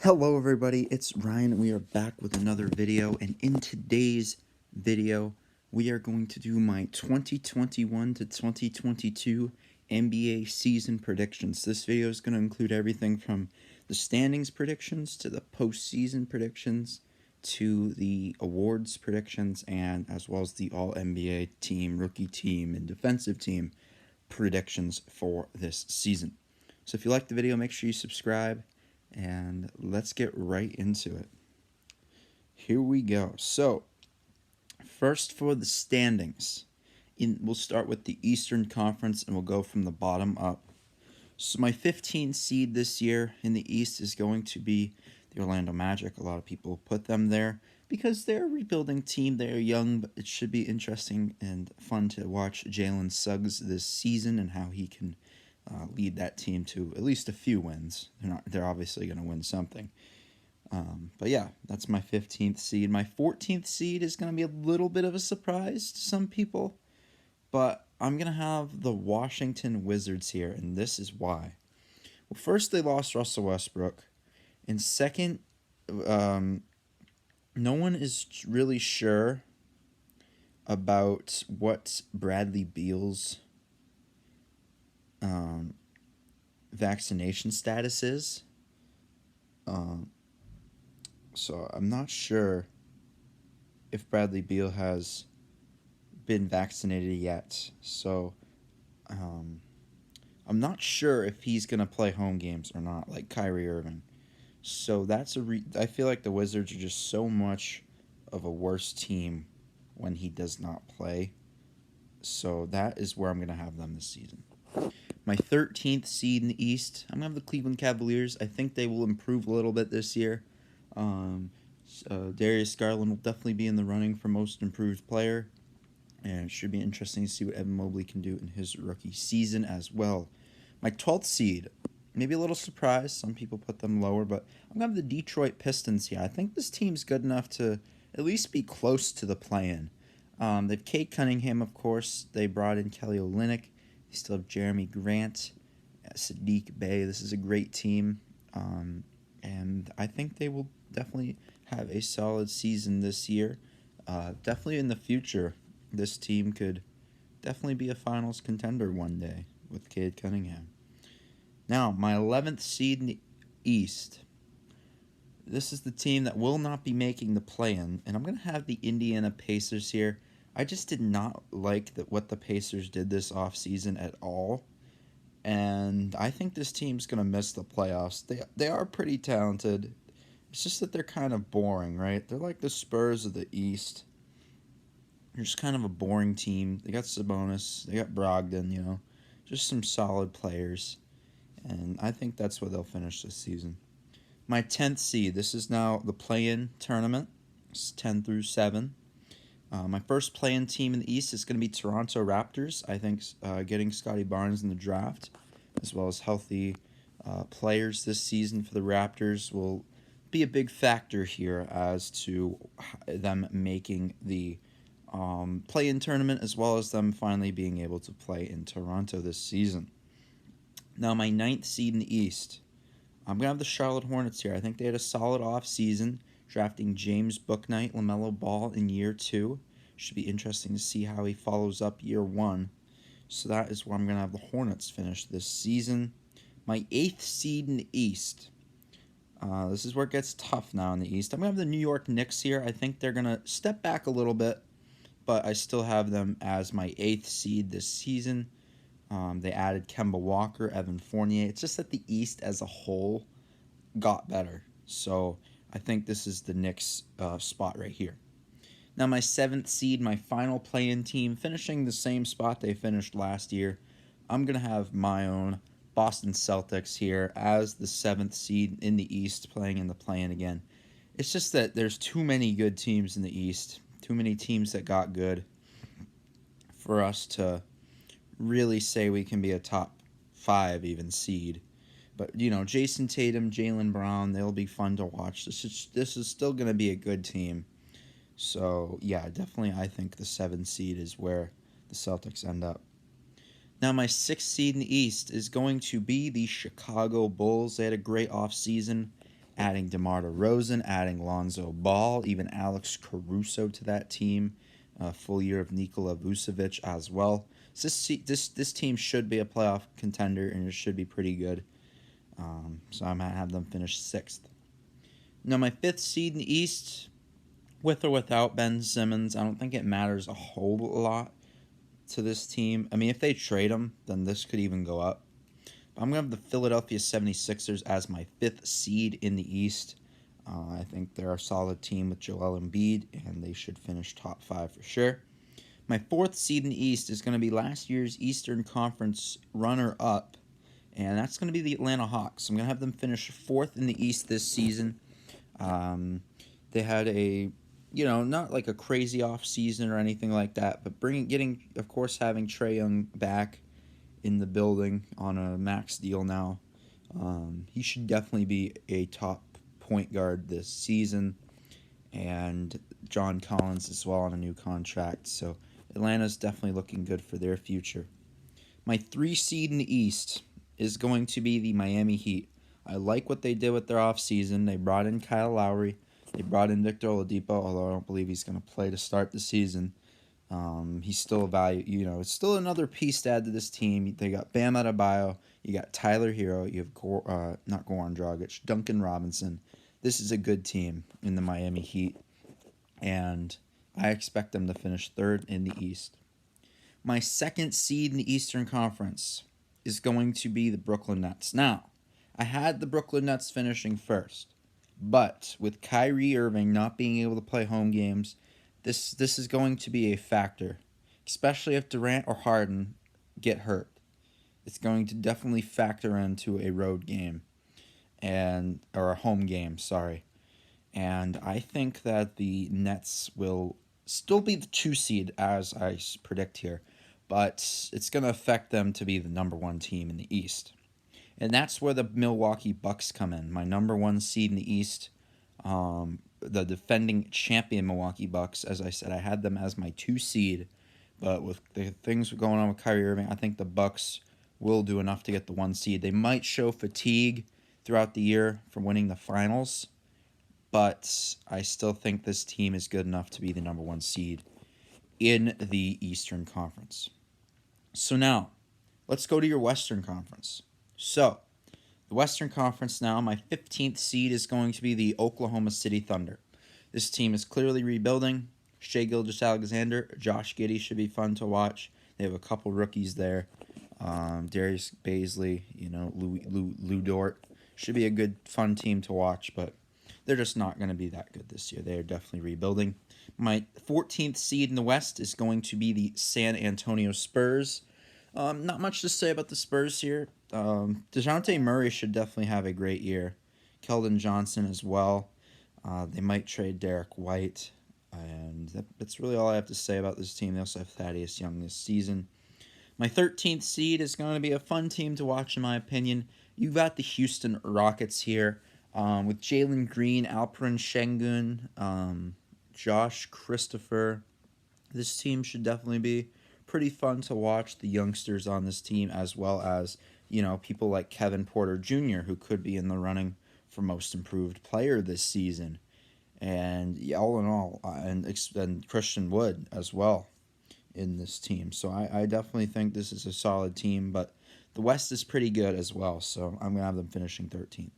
Hello everybody, it's Ryan. We are back with another video, and in today's video we are going to do my 2021 to 2022 NBA season predictions. This video is going to include everything from the standings predictions to the postseason predictions to the awards predictions, and as well as the all-NBA team, rookie team, and defensive team predictions for this season. So if you like the video, make sure you subscribe, and let's get right into it. Here we go. So, first for the standings. We'll start with the Eastern Conference, and we'll go from the bottom up. So my 15th seed this year in the East is going to be the Orlando Magic. A lot of people put them there because they're a rebuilding team. They're young, but it should be interesting and fun to watch Jalen Suggs this season and how he can lead that team to at least a few wins. They're obviously going to win something. But yeah, that's my 15th seed. My 14th seed is going to be a little bit of a surprise to some people, but I'm going to have the Washington Wizards here, and this is why. Well, first, they lost Russell Westbrook. And second, no one is really sure about what Bradley Beal's vaccination status is. So I'm not sure if Bradley Beal has been vaccinated yet. So I'm not sure if he's going to play home games or not, like Kyrie Irving. So I feel like the Wizards are just so much of a worse team when he does not play. So that is where I'm going to have them this season. My 13th seed in the East, I'm going to have the Cleveland Cavaliers. I think they will improve a little bit this year. Darius Garland will definitely be in the running for most improved player. And it should be interesting to see what Evan Mobley can do in his rookie season as well. My 12th seed, maybe a little surprise. Some people put them lower, but I'm going to have the Detroit Pistons here. I think this team's good enough to at least be close to the play-in. They have Cade Cunningham, of course. They brought in Kelly Olynyk. They still have Jeremy Grant, Saddiq Bey. This is a great team, and I think they will definitely have a solid season this year. Definitely in the future, this team could definitely be a finals contender one day with Cade Cunningham. Now, my 11th seed in the East. This is the team that will not be making the play-in, and I'm going to have the Indiana Pacers here. I just did not like what the Pacers did this offseason at all, and I think this team's going to miss the playoffs. They are pretty talented. It's just that they're kind of boring, right? They're like the Spurs of the East. They're just kind of a boring team. They got Sabonis. They got Brogdon, just some solid players. And I think that's where they'll finish this season. My 10th seed. This is now the play-in tournament. It's 10 through 7. My first play-in team in the East is going to be Toronto Raptors. I think getting Scottie Barnes in the draft, as well as healthy players this season for the Raptors, will be a big factor here as to them making the play-in tournament, as well as them finally being able to play in Toronto this season. Now, my 9th seed in the East, I'm going to have the Charlotte Hornets here. I think they had a solid offseason, drafting James Bouknight, LaMelo Ball in year 2. Should be interesting to see how he follows up year 1. So that is where I'm going to have the Hornets finish this season. My 8th seed in the East. This is where it gets tough now in the East. I'm going to have the New York Knicks here. I think they're going to step back a little bit, but I still have them as my 8th seed this season. They added Kemba Walker, Evan Fournier. It's just that the East as a whole got better. So I think this is the Knicks spot right here. Now my 7th seed, my final play-in team, finishing the same spot they finished last year. I'm going to have my own Boston Celtics here as the 7th seed in the East, playing in the play-in again. It's just that there's too many good teams in the East, too many teams that got good for us to really say we can be a top 5 even seed. But, Jason Tatum, Jaylen Brown, they'll be fun to watch. This is still going to be a good team. So, yeah, definitely I think the 7th seed is where the Celtics end up. Now, my 6th seed in the East is going to be the Chicago Bulls. They had a great offseason, adding DeMar DeRozan, adding Lonzo Ball, even Alex Caruso to that team. A full year of Nikola Vucevic as well. So this team should be a playoff contender, and it should be pretty good. So I'm going to have them finish 6th. Now, my 5th seed in the East, with or without Ben Simmons, I don't think it matters a whole lot to this team. I mean, if they trade him, then this could even go up. But I'm going to have the Philadelphia 76ers as my 5th seed in the East. I think they're a solid team with Joel Embiid, and they should finish top 5 for sure. My 4th seed in the East is going to be last year's Eastern Conference runner-up, and that's going to be the Atlanta Hawks. I'm going to have them finish 4th in the East this season. They had a, not like a crazy off season or anything like that, but having Trae Young back in the building on a max deal now, he should definitely be a top point guard this season, and John Collins as well on a new contract. So Atlanta's definitely looking good for their future. My 3 seed in the East is going to be the Miami Heat. I like what they did with their offseason. They brought in Kyle Lowry. They brought in Victor Oladipo, although I don't believe he's going to play to start the season. He's still a value. It's still another piece to add to this team. They got Bam Adebayo. You got Tyler Hero. You have not Goran Dragic, Duncan Robinson. This is a good team in the Miami Heat, and I expect them to finish 3rd in the East. My 2nd seed in the Eastern Conference is going to be the Brooklyn Nets. Now, I had the Brooklyn Nets finishing 1st, but with Kyrie Irving not being able to play home games, this is going to be a factor, especially if Durant or Harden get hurt. It's going to definitely factor into a road game or a home game, sorry. And I think that the Nets will still be the 2 seed, as I predict here, but it's going to affect them to be the number 1 team in the East. And that's where the Milwaukee Bucks come in, my number 1 seed in the East. The defending champion Milwaukee Bucks, as I said, I had them as my 2 seed, but with the things going on with Kyrie Irving, I think the Bucks will do enough to get the 1 seed. They might show fatigue throughout the year from winning the finals, but I still think this team is good enough to be the number 1 seed in the Eastern Conference. So now, let's go to your Western Conference. So, the Western Conference now, my 15th seed is going to be the Oklahoma City Thunder. This team is clearly rebuilding. Shai Gilgeous-Alexander, Josh Giddey should be fun to watch. They have a couple rookies there. Darius Bazley, Lou Dort. Should be a good, fun team to watch, but they're just not going to be that good this year. They are definitely rebuilding. My 14th seed in the West is going to be the San Antonio Spurs. Not much to say about the Spurs here. DeJounte Murray should definitely have a great year. Keldon Johnson as well. They might trade Derek White. And that's really all I have to say about this team. They also have Thaddeus Young this season. My 13th seed is going to be a fun team to watch, in my opinion. You've got the Houston Rockets here with Jalen Green, Alperen Şengün, Josh Christopher. This team should definitely be pretty fun to watch. The youngsters on this team, as well as people like Kevin Porter Jr., who could be in the running for Most Improved Player this season, and all in all, and Christian Wood as well in this team. So I definitely think this is a solid team, but the West is pretty good as well, so I'm going to have them finishing 13th.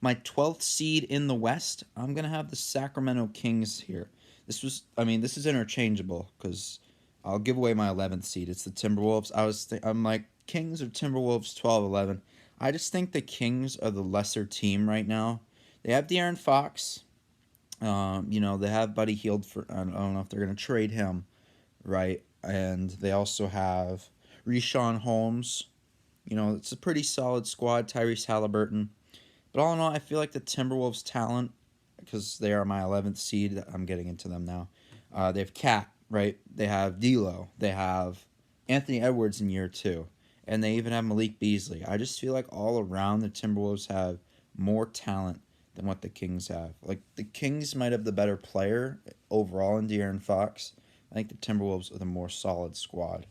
My 12th seed in the West, I'm going to have the Sacramento Kings here. This is interchangeable because I'll give away my 11th seed. It's the Timberwolves. I'm like, Kings or Timberwolves 12-11. I just think the Kings are the lesser team right now. They have De'Aaron Fox. They have Buddy Hield I don't know if they're going to trade him, right? And they also have Richaun Holmes. It's a pretty solid squad. Tyrese Halliburton. But all in all, I feel like the Timberwolves' talent, because they are my 11th seed, I'm getting into them now. They have Cat, right? They have D'Lo. They have Anthony Edwards in year 2. And they even have Malik Beasley. I just feel like all around the Timberwolves have more talent than what the Kings have. Like, the Kings might have the better player overall in De'Aaron Fox. I think the Timberwolves are the more solid squad.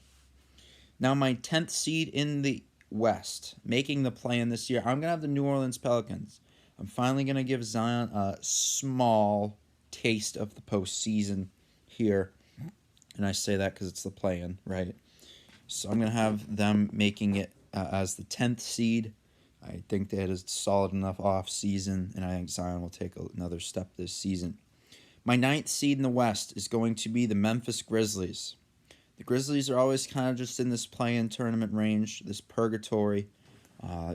Now, my 10th seed in the West, making the play-in this year, I'm going to have the New Orleans Pelicans. I'm finally going to give Zion a small taste of the postseason here. And I say that because it's the play-in, right? So I'm going to have them making it as the 10th seed. I think they had a solid enough off season, and I think Zion will take another step this season. My 9th seed in the West is going to be the Memphis Grizzlies. The Grizzlies are always kind of just in this play-in tournament range, this purgatory.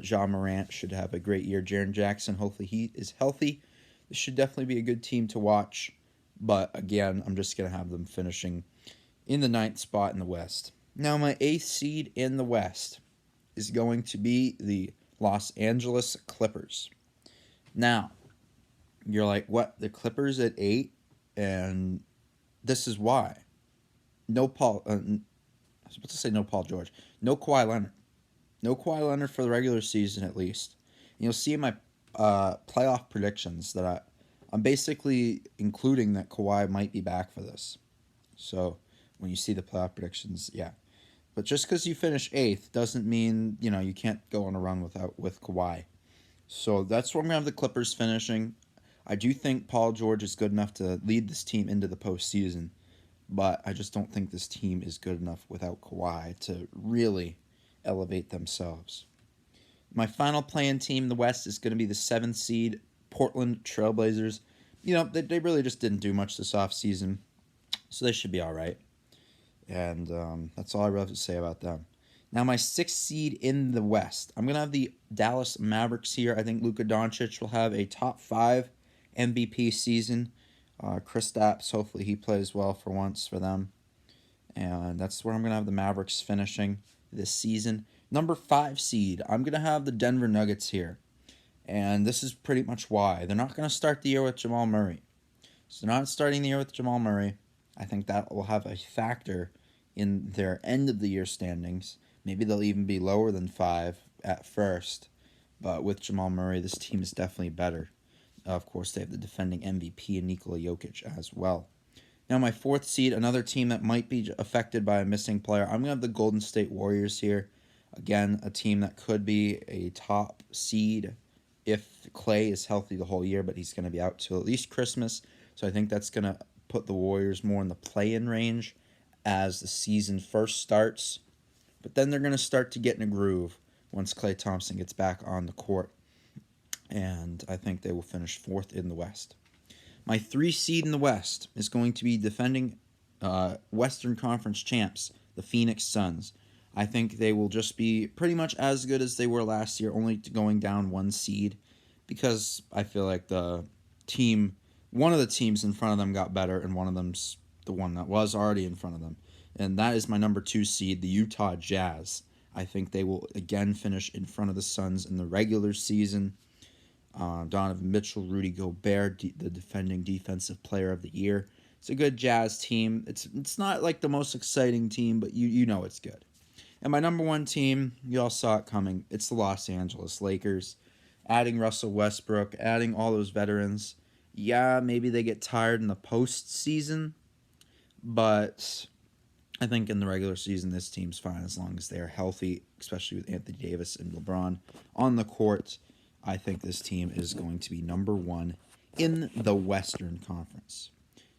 Ja Morant should have a great year. Jaren Jackson, hopefully he is healthy. This should definitely be a good team to watch. But again, I'm just going to have them finishing in the 9th spot in the West. Now, my 8th seed in the West is going to be the Los Angeles Clippers. Now, you're like, what? The Clippers at 8? And this is why. No Paul. I was about to say no Paul George. No Kawhi Leonard. No Kawhi Leonard for the regular season at least. And you'll see in my playoff predictions that I'm basically including that Kawhi might be back for this. So when you see the playoff predictions, yeah. But just because you finish 8th doesn't mean, you can't go on a run with Kawhi. So that's where I'm going to have the Clippers finishing. I do think Paul George is good enough to lead this team into the postseason, but I just don't think this team is good enough without Kawhi to really elevate themselves. My final play-in team in the West is going to be the 7th seed Portland Trailblazers. They really just didn't do much this offseason, so they should be all right. And that's all I really have to say about them. Now, my 6th seed in the West, I'm going to have the Dallas Mavericks here. I think Luka Doncic will have a top 5 MVP season. Kristaps, hopefully he plays well for once for them. And that's where I'm going to have the Mavericks finishing this season. Number 5 seed, I'm going to have the Denver Nuggets here. And this is pretty much why. They're not going to start the year with Jamal Murray. So they're not starting the year with Jamal Murray. I think that will have a factor in their end of the year standings. Maybe they'll even be lower than 5 at first. But with Jamal Murray, this team is definitely better. Of course, they have the defending MVP in Nikola Jokic as well. Now, my 4th seed, another team that might be affected by a missing player. I'm going to have the Golden State Warriors here. Again, a team that could be a top seed if Clay is healthy the whole year, but he's going to be out till at least Christmas. So I think that's going to put the Warriors more in the play-in range as the season first starts. But then they're going to start to get in a groove once Klay Thompson gets back on the court. And I think they will finish 4th in the West. My 3 seed in the West is going to be defending Western Conference champs, the Phoenix Suns. I think they will just be pretty much as good as they were last year, only going down 1 seed, because I feel like one of the teams in front of them got better, and one of them's the one that was already in front of them. And that is my number 2 seed, the Utah Jazz. I think they will again finish in front of the Suns in the regular season. Donovan Mitchell, Rudy Gobert, the defending defensive player of the year. It's a good Jazz team. It's not like the most exciting team, but you know it's good. And my number 1 team, you all saw it coming. It's the Los Angeles Lakers. Adding Russell Westbrook, adding all those veterans. Yeah, maybe they get tired in the postseason, but I think in the regular season, this team's fine as long as they are healthy, especially with Anthony Davis and LeBron on the court. I think this team is going to be number 1 in the Western Conference.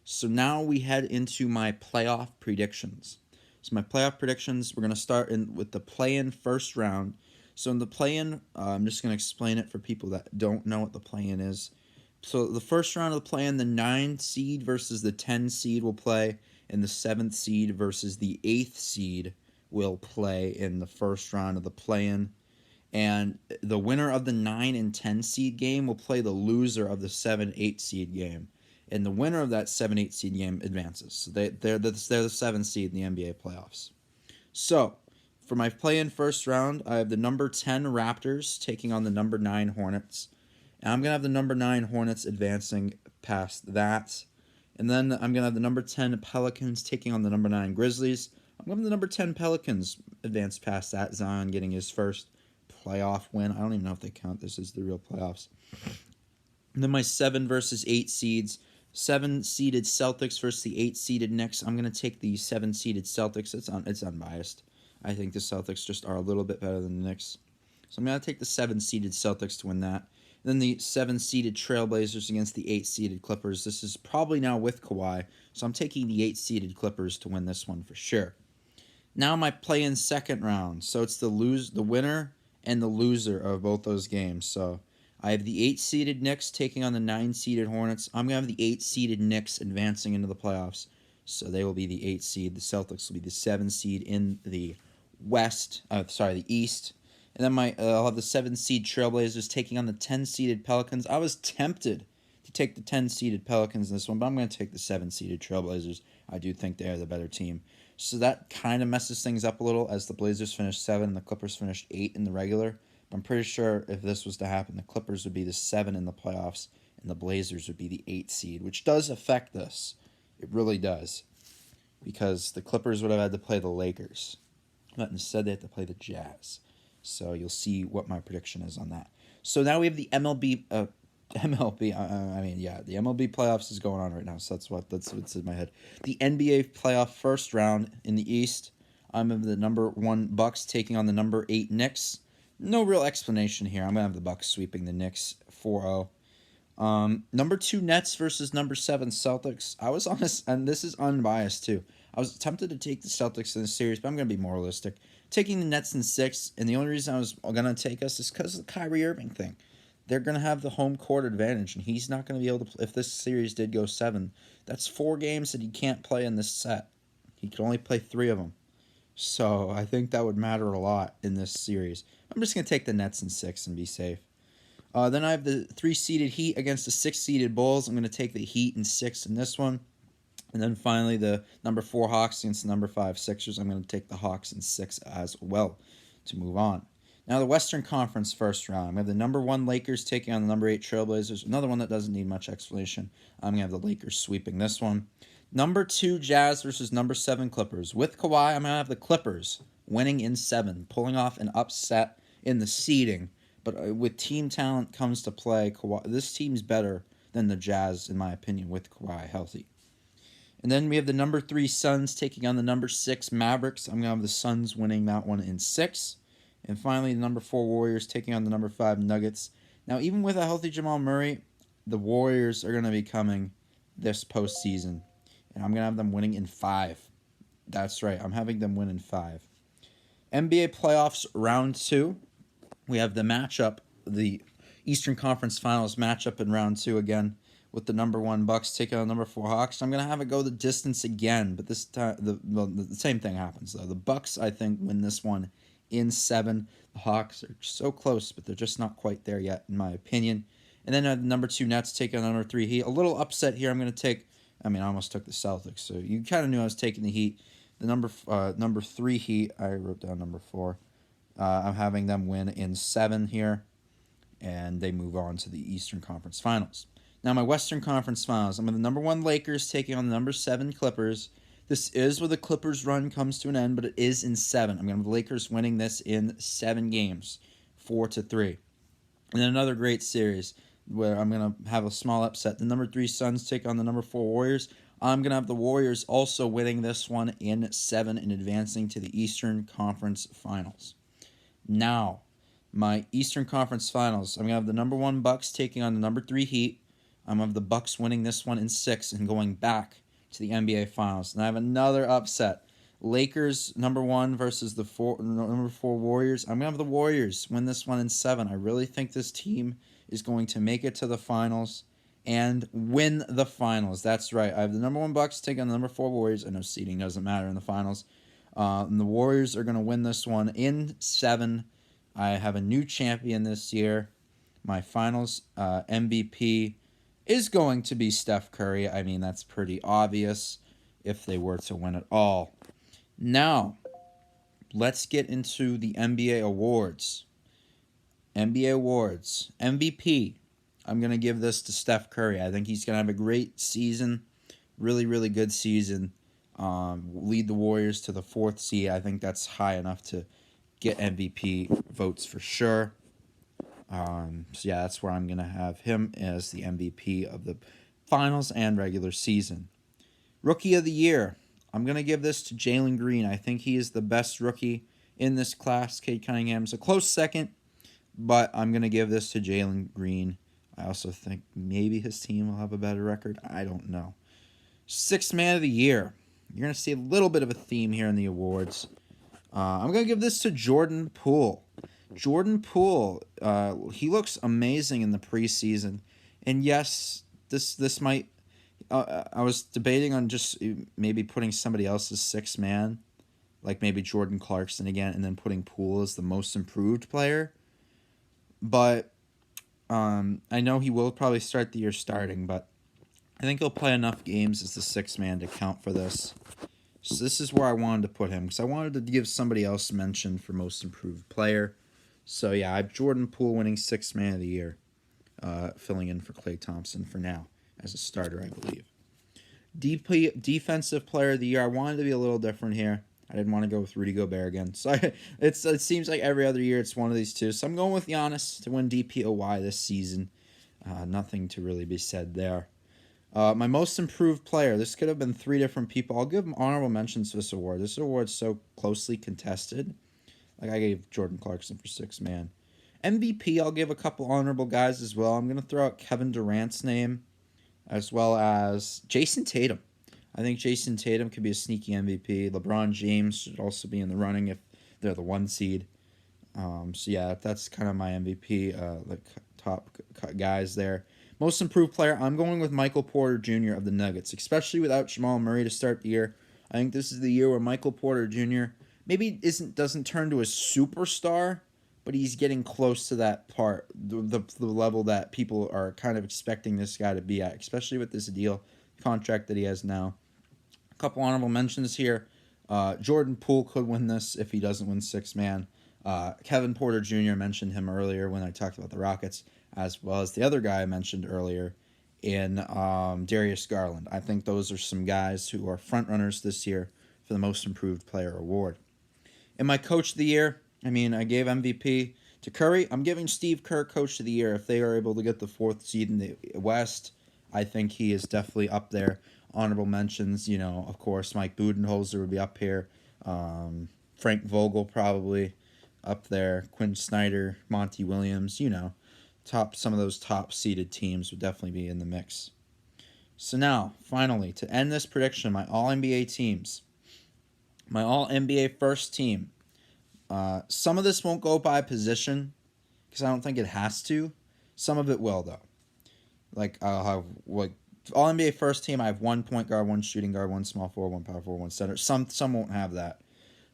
So now we head into my playoff predictions. So my playoff predictions, we're going to start with the play-in first round. So in the play-in, I'm just going to explain it for people that don't know what the play-in is. So the first round of the play-in, the 9 seed versus the 10 seed will play, and the 7th seed versus the 8th seed will play in the first round of the play-in. And the winner of the 9 and 10 seed game will play the loser of the 7-8 seed game. And the winner of that 7-8 seed game advances. So they're the 7th seed in the NBA playoffs. So, for my play-in first round, I have the number 10 Raptors taking on the number 9 Hornets. And I'm going to have the number 9 Hornets advancing past that. And then I'm going to have the number 10 Pelicans taking on the number 9 Grizzlies. I'm going to have the number 10 Pelicans advance past that. Zion getting his first playoff win. I don't even know if they count this as the real playoffs. And then my 7 versus 8 seeds. 7-seeded Celtics versus the 8-seeded Knicks. I'm going to take the 7-seeded Celtics. It's unbiased. I think the Celtics just are a little bit better than the Knicks. So I'm going to take the 7-seeded Celtics to win that. Then the 7-seeded Trailblazers against the 8-seeded Clippers. This is probably now with Kawhi, so I'm taking the 8-seeded Clippers to win this one for sure. Now my play-in second round. So it's the winner and the loser of both those games. So I have the 8-seeded Knicks taking on the 9-seeded Hornets. I'm going to have the 8-seeded Knicks advancing into the playoffs. So they will be the 8 seed. The Celtics will be the 7 seed in the the East. And then I'll have the 7-seed Trailblazers taking on the 10-seeded Pelicans. I was tempted to take the 10-seeded Pelicans in this one, but I'm going to take the 7-seeded Trailblazers. I do think they are the better team. So that kind of messes things up a little as the Blazers finished 7 and the Clippers finished 8 in the regular. But I'm pretty sure if this was to happen, the Clippers would be the 7 in the playoffs and the Blazers would be the 8 seed, which does affect this. It really does. Because the Clippers would have had to play the Lakers. But instead they have to play the Jazz. So you'll see what my prediction is on that. So now we have the MLB. The MLB playoffs is going on right now. So that's what's in my head. The NBA playoff first round in the East. I'm of the number 1 Bucks taking on the number 8 Knicks. No real explanation here. I'm gonna have the Bucks sweeping the Knicks 4-0. Number 2 Nets versus number 7 Celtics. I was honest, and this is unbiased too. I was tempted to take the Celtics in this series, but I'm going to be more realistic. Taking the Nets in 6, and the only reason I was going to take us is because of the Kyrie Irving thing. They're going to have the home court advantage, and he's not going to be able to. If this series did go 7, that's 4 games that he can't play in this set. He could only play 3 of them. So I think that would matter a lot in this series. I'm just going to take the Nets in 6 and be safe. Then I have the 3-seeded Heat against the 6-seeded Bulls. I'm going to take the Heat in 6 in this one. And then finally, the number 4 Hawks against the number 5 Sixers. I'm going to take the Hawks in 6 as well to move on. Now, the Western Conference first round. We have the number 1 Lakers taking on the number 8 Trailblazers. Another one that doesn't need much explanation. I'm going to have the Lakers sweeping this one. Number 2 Jazz versus number 7 Clippers. With Kawhi, I'm going to have the Clippers winning in 7, pulling off an upset in the seeding. But with team talent comes to play, Kawhi, this team's better than the Jazz, in my opinion, with Kawhi healthy. And then we have the number 3 Suns taking on the number 6 Mavericks. I'm going to have the Suns winning that one in 6. And finally, the number 4 Warriors taking on the number 5 Nuggets. Now, even with a healthy Jamal Murray, the Warriors are going to be coming this postseason. And I'm going to have them winning in 5. That's right, I'm having them win in 5. NBA playoffs round 2. We have the matchup, the Eastern Conference Finals matchup in round 2 again, with the number 1 Bucks taking on the number 4 Hawks. I'm going to have it go the distance again, but this time the same thing happens though. The Bucks, I think, win this one in 7. The Hawks are so close, but they're just not quite there yet, in my opinion. And then the number 2 Nets taking on number 3 Heat. A little upset here. I'm going to take. I almost took the Celtics, so you kind of knew I was taking the Heat. The number 3 Heat. I wrote down number 4. I'm having them win in 7 here, and they move on to the Eastern Conference Finals. Now, my Western Conference Finals, I'm with the number 1 Lakers taking on the number 7 Clippers. This is where the Clippers' run comes to an end, but it is in 7. I'm going to have the Lakers winning this in 7 games, 4-3. And then another great series where I'm going to have a small upset. The number 3 Suns take on the number 4 Warriors. I'm going to have the Warriors also winning this one in 7 and advancing to the Eastern Conference Finals. Now, my Eastern Conference Finals, I'm going to have the number 1 Bucks taking on the number 3 Heat. I'm going to have the Bucks winning this one in 6 and going back to the NBA Finals. And I have another upset. Lakers, number 1 versus the number 4 Warriors. I'm going to have the Warriors win this one in 7. I really think this team is going to make it to the Finals and win the Finals. That's right. I have the number 1 Bucks taking on the number 4 Warriors. I know seeding doesn't matter in the Finals. And the Warriors are going to win this one in 7. I have a new champion this year. My Finals MVP is going to be Steph Curry. That's pretty obvious if they were to win it all. Now, let's get into the NBA awards. NBA awards. MVP. I'm going to give this to Steph Curry. I think he's going to have a great season. Really, really good season. Lead the Warriors to the 4th seed. I think that's high enough to get MVP votes for sure. That's where I'm going to have him as the MVP of the Finals and regular season. Rookie of the Year. I'm going to give this to Jalen Green. I think he is the best rookie in this class. Cade Cunningham's a close second. but I'm going to give this to Jalen Green. I also think maybe his team will have a better record. I don't know. Sixth man of the year. You're going to see a little bit of a theme here in the awards. I'm going to give this to Jordan Poole. Jordan Poole, he looks amazing in the preseason. And yes, this might... I was debating on just maybe putting somebody else's sixth man, like maybe Jordan Clarkson again, and then putting Poole as the most improved player. But I know he will probably start the year starting, but I think he'll play enough games as the sixth man to count for this. So this is where I wanted to put him, because I wanted to give somebody else mention for most improved player. So yeah, I have Jordan Poole winning sixth man of the year, filling in for Klay Thompson for now as a starter, I believe. Defensive player of the year, I wanted to be a little different here. I didn't want to go with Rudy Gobert again. So it seems like every other year it's one of these two. So I'm going with Giannis to win DPOY this season. Nothing to really be said there. My most improved player. This could have been three different people. I'll give honorable mentions to this award. This award's so closely contested. Like I gave Jordan Clarkson for sixth man. MVP, I'll give a couple honorable guys as well. I'm going to throw out Kevin Durant's name, as well as Jason Tatum. I think Jason Tatum could be a sneaky MVP. LeBron James should also be in the running if they're the one seed. So yeah, that's kind of my MVP, like top guys there. Most improved player, I'm going with Michael Porter Jr. of the Nuggets, especially without Jamal Murray to start the year. I think this is the year where Michael Porter Jr. maybe doesn't turn to a superstar, but he's getting close to that part, the level that people are kind of expecting this guy to be at, especially with this deal contract that he has now. A couple honorable mentions here. Jordan Poole could win this if he doesn't win sixth man. Kevin Porter Jr. mentioned him earlier when I talked about the Rockets, as well as the other guy I mentioned earlier in Darius Garland. I think those are some guys who are frontrunners this year for the Most Improved Player award. In my Coach of the Year, I gave MVP to Curry. I'm giving Steve Kerr Coach of the Year. If they are able to get the fourth seed in the West, I think he is definitely up there. Honorable mentions, of course, Mike Budenholzer would be up here. Frank Vogel probably up there. Quinn Snyder, Monty Williams, some of those top-seeded teams would definitely be in the mix. So now, finally, to end this prediction, my All-NBA teams. My All-NBA first team. Some of this won't go by position, because I don't think it has to. Some of it will, though. Like, I'll have, All-NBA first team, I have one point guard, one shooting guard, one small forward, one power forward, one center. Some won't have that.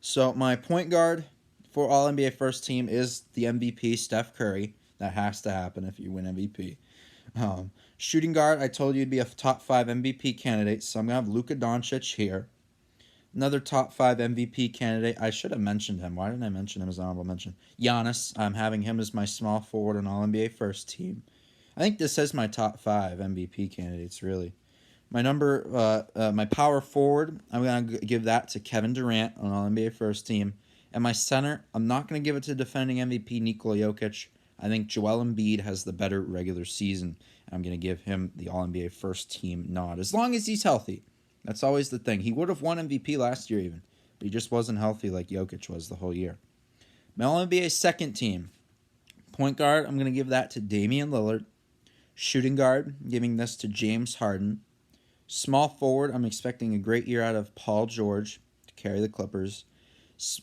So, my point guard for All-NBA first team is the MVP, Steph Curry. That has to happen if you win MVP. Shooting guard, I told you he'd be a top 5 MVP candidate, so I'm going to have Luka Doncic here. Another top 5 MVP candidate. I should have mentioned him. Why didn't I mention him as honorable mention? Giannis. I'm having him as my small forward on All-NBA first team. I think this is my top 5 MVP candidates, really. My power forward, I'm going to give that to Kevin Durant on All-NBA first team. And my center, I'm not going to give it to defending MVP Nikola Jokic. I think Joel Embiid has the better regular season. I'm going to give him the All-NBA first team nod, as long as he's healthy. That's always the thing. He would have won MVP last year even, but he just wasn't healthy like Jokic was the whole year. My All-NBA second team. Point guard, I'm going to give that to Damian Lillard. Shooting guard, I'm giving this to James Harden. Small forward, I'm expecting a great year out of Paul George to carry the Clippers.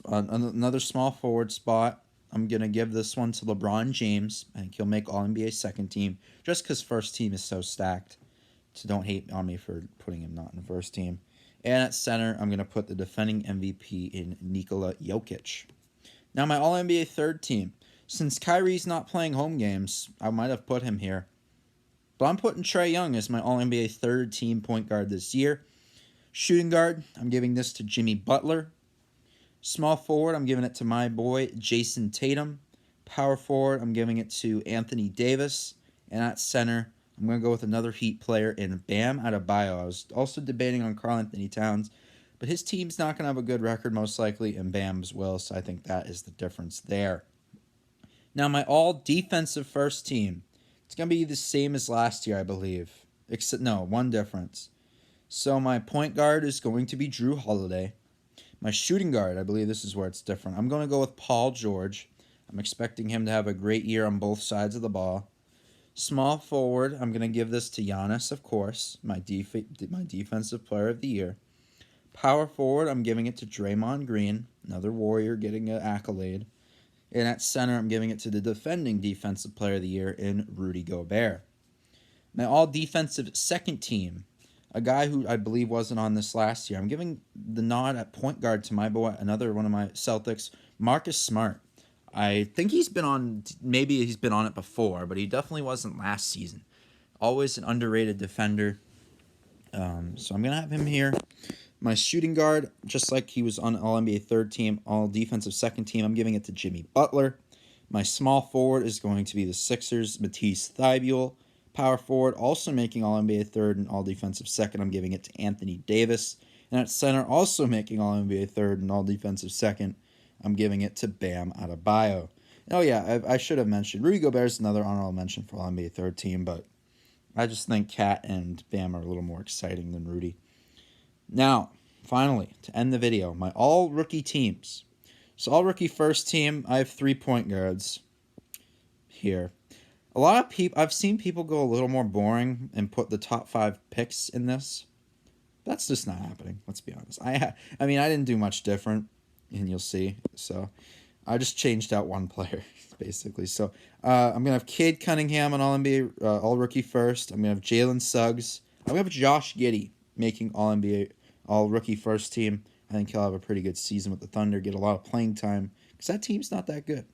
Another small forward spot, I'm going to give this one to LeBron James. I think he'll make All-NBA second team, just because first team is so stacked. So don't hate on me for putting him not in the first team. And at center, I'm going to put the defending MVP in Nikola Jokic. Now my All-NBA third team. Since Kyrie's not playing home games, I might have put him here. But I'm putting Trae Young as my All-NBA third team point guard this year. Shooting guard, I'm giving this to Jimmy Butler. Small forward, I'm giving it to my boy, Jason Tatum. Power forward, I'm giving it to Anthony Davis. And at center, I'm going to go with another Heat player in Bam Adebayo. I was also debating on Karl-Anthony Towns, but his team's not going to have a good record most likely, and Bam's will, so I think that is the difference there. Now, my all-defensive first team. It's going to be the same as last year, I believe. One difference. So my point guard is going to be Jrue Holiday. My shooting guard, I believe this is where it's different. I'm going to go with Paul George. I'm expecting him to have a great year on both sides of the ball. Small forward, I'm going to give this to Giannis, of course, my defensive player of the year. Power forward, I'm giving it to Draymond Green, another Warrior getting an accolade. And at center, I'm giving it to the defending defensive player of the year in Rudy Gobert. My all-defensive second team, a guy who I believe wasn't on this last year. I'm giving the nod at point guard to my boy, another one of my Celtics, Marcus Smart. I think maybe he's been on it before, but he definitely wasn't last season. Always an underrated defender. So I'm going to have him here. My shooting guard, just like he was on All-NBA third team, all-defensive second team, I'm giving it to Jimmy Butler. My small forward is going to be the Sixers' Matisse Thybulle. Power forward, also making All-NBA third and all-defensive second, I'm giving it to Anthony Davis. And at center, also making All-NBA third and all-defensive second, I'm giving it to Bam Adebayo. Oh yeah, I should have mentioned Rudy Gobert is another honorable mention for All-NBA third team, but I just think Cat and Bam are a little more exciting than Rudy. Now, finally, to end the video, my all-rookie teams. So all-rookie first team, I have 3 point guards here. A lot of people, I've seen people go a little more boring and put the top 5 picks in this. That's just not happening, let's be honest. I mean, I didn't do much different, and you'll see. So I just changed out one player, basically. So I'm going to have Cade Cunningham on All-NBA, All-Rookie first. I'm going to have Jalen Suggs. I'm going to have Josh Giddey making All-NBA, All-Rookie first team. I think he'll have a pretty good season with the Thunder, get a lot of playing time, because that team's not that good.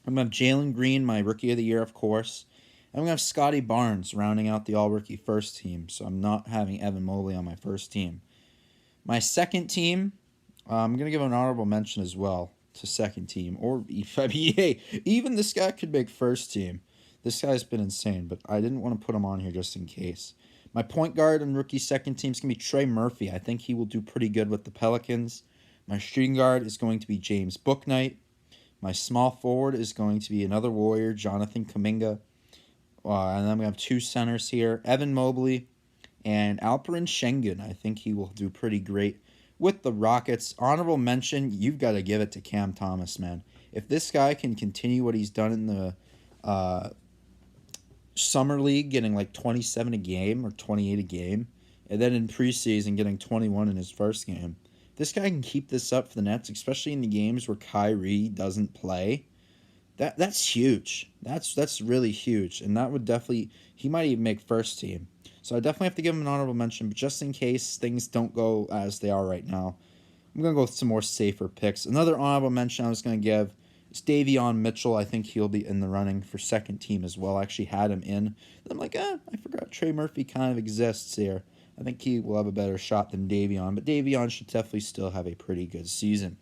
I'm going to have Jalen Green, my Rookie of the Year, of course. I'm going to have Scotty Barnes rounding out the All-Rookie first team, so I'm not having Evan Mobley on my first team. My second team, I'm going to give an honorable mention as well to second team. Or, hey, even this guy could make first team. This guy's been insane, but I didn't want to put him on here just in case. My point guard and rookie second team is going to be Trey Murphy. I think he will do pretty good with the Pelicans. My shooting guard is going to be James Bouknight. My small forward is going to be another Warrior, Jonathan Kuminga. And then I'm going to have 2 centers here, Evan Mobley and Alperen Şengün. I think he will do pretty great with the Rockets. Honorable mention, you've got to give it to Cam Thomas, man. If this guy can continue what he's done in the Summer League, getting like 27 a game or 28 a game, and then in preseason getting 21 in his first game, this guy can keep this up for the Nets, especially in the games where Kyrie doesn't play. That's huge. That's really huge, and that would definitely, he might even make first team. So I definitely have to give him an honorable mention, but just in case things don't go as they are right now, I'm going to go with some more safer picks. Another honorable mention I was going to give is Davion Mitchell. I think he'll be in the running for second team as well. I actually had him in. And I'm like, I forgot Trey Murphy kind of exists here. I think he will have a better shot than Davion, but Davion should definitely still have a pretty good season.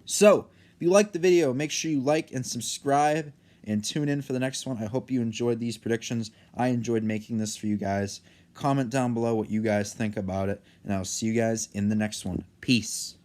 So, if you liked the video, make sure you like and subscribe and tune in for the next one. I hope you enjoyed these predictions. I enjoyed making this for you guys. Comment down below what you guys think about it, and I'll see you guys in the next one. Peace.